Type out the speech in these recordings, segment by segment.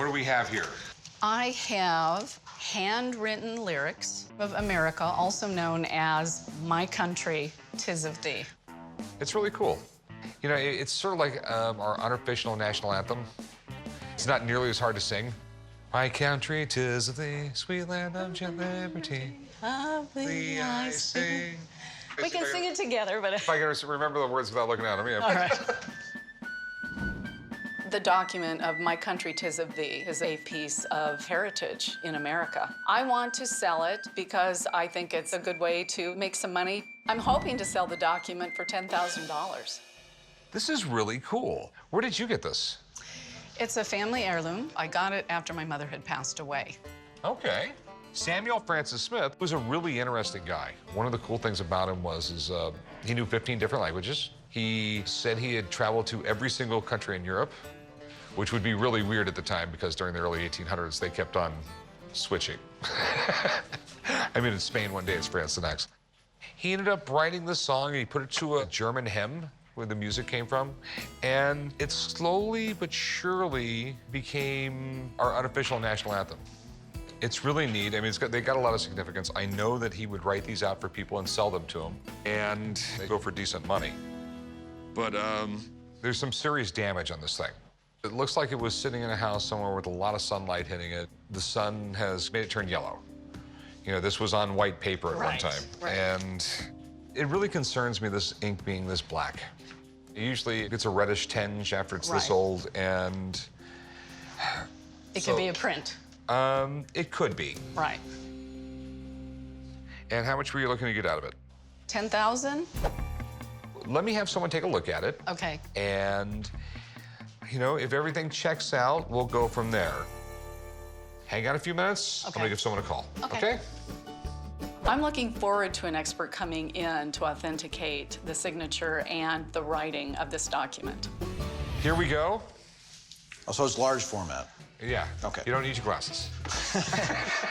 What do we have here? I have handwritten lyrics of America, also known as My Country, 'Tis of Thee. It's really cool. You know, it's sort of like our unofficial national anthem. It's not nearly as hard to sing. My country, 'tis of thee, sweet land of your liberty. Of thee I sing. We If can I- sing it together, but... If I can remember the words without looking at them, yeah. All right. The document of My Country, 'Tis of Thee is a piece of heritage in America. I want to sell it because I think it's a good way to make some money. I'm hoping to sell the document for $10,000. This is really cool. Where did you get this? It's a family heirloom. I got it after my mother had passed away. Okay. Samuel Francis Smith was a really interesting guy. One of the cool things about him was he knew 15 different languages. He said he had traveled to every single country in Europe, which would be really weird at the time because during the early 1800s, they kept on switching. I mean, it's Spain one day, it's France the next. He ended up writing this song, and he put it to a German hymn where the music came from, and it slowly but surely became our unofficial national anthem. It's really neat. I mean, they got a lot of significance. I know that he would write these out for people and sell them to them, and they go for decent money. But there's some serious damage on this thing. It looks like it was sitting in a house somewhere with a lot of sunlight hitting it. The sun has made it turn yellow. You know, this was on white paper at one time. Right. And it really concerns me, this ink being this black. Usually it gets a reddish tinge after it's this old, and... It could be a print. It could be. Right. And how much were you looking to get out of it? 10,000? Let me have someone take a look at it. Okay. And, you know, if everything checks out, we'll go from there. Hang on a few minutes. I'm gonna give someone a call. Okay? I'm looking forward to an expert coming in to authenticate the signature and the writing of this document. Here we go. Oh, so it's large format. Yeah. Okay. You don't need your glasses.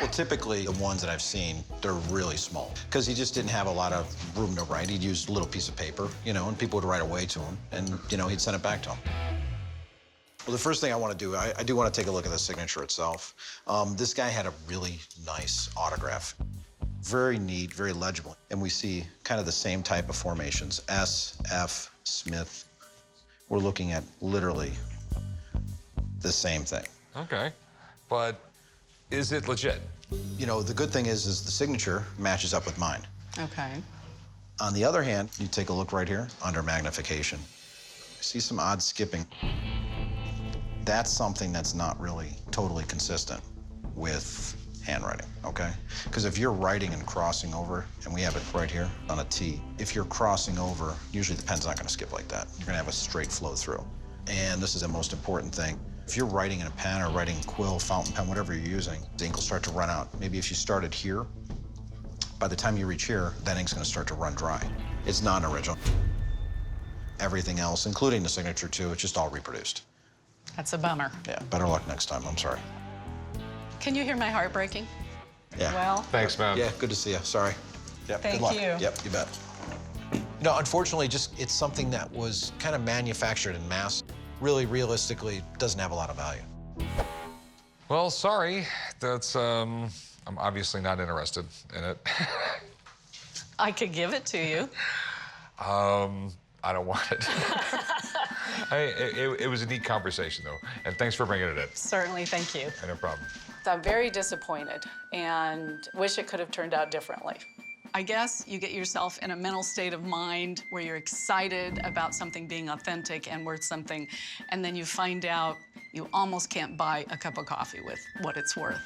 Well, typically, the ones that I've seen, they're really small. Because he just didn't have a lot of room to write. He'd use a little piece of paper, you know, and people would write away to him. And, you know, he'd send it back to him. Well, the first thing I want to do, I do want to take a look at the signature itself. This guy had a really nice autograph. Very neat, very legible. And we see kind of the same type of formations. S, F, Smith. We're looking at literally the same thing. Okay. But is it legit? You know, the good thing is the signature matches up with mine. Okay. On the other hand, you take a look right here under magnification. See some odd skipping. That's something that's not really totally consistent with handwriting, okay? Because if you're writing and crossing over, and we have it right here on a T, if you're crossing over, usually the pen's not gonna skip like that. You're gonna have a straight flow through. And this is the most important thing. If you're writing in a pen or writing quill, fountain pen, whatever you're using, the ink will start to run out. Maybe if you started here, by the time you reach here, that ink's gonna start to run dry. It's non-original. Everything else, including the signature too, it's just all reproduced. That's a bummer. Yeah, better luck next time, I'm sorry. Can you hear my heart breaking? Yeah. Well, Thanks, man. Yeah, good to see you, sorry. Yep, Thank good luck. you. Yep, you bet. You know, unfortunately, it's something that was kind of manufactured in mass. Really, realistically, doesn't have a lot of value. Well, sorry. That's, I'm obviously not interested in it. I could give it to you. I don't want it. It was a neat conversation, though, and thanks for bringing it in. Certainly, thank you. No problem. I'm very disappointed and wish it could have turned out differently. I guess you get yourself in a mental state of mind where you're excited about something being authentic and worth something, and then you find out you almost can't buy a cup of coffee with what it's worth.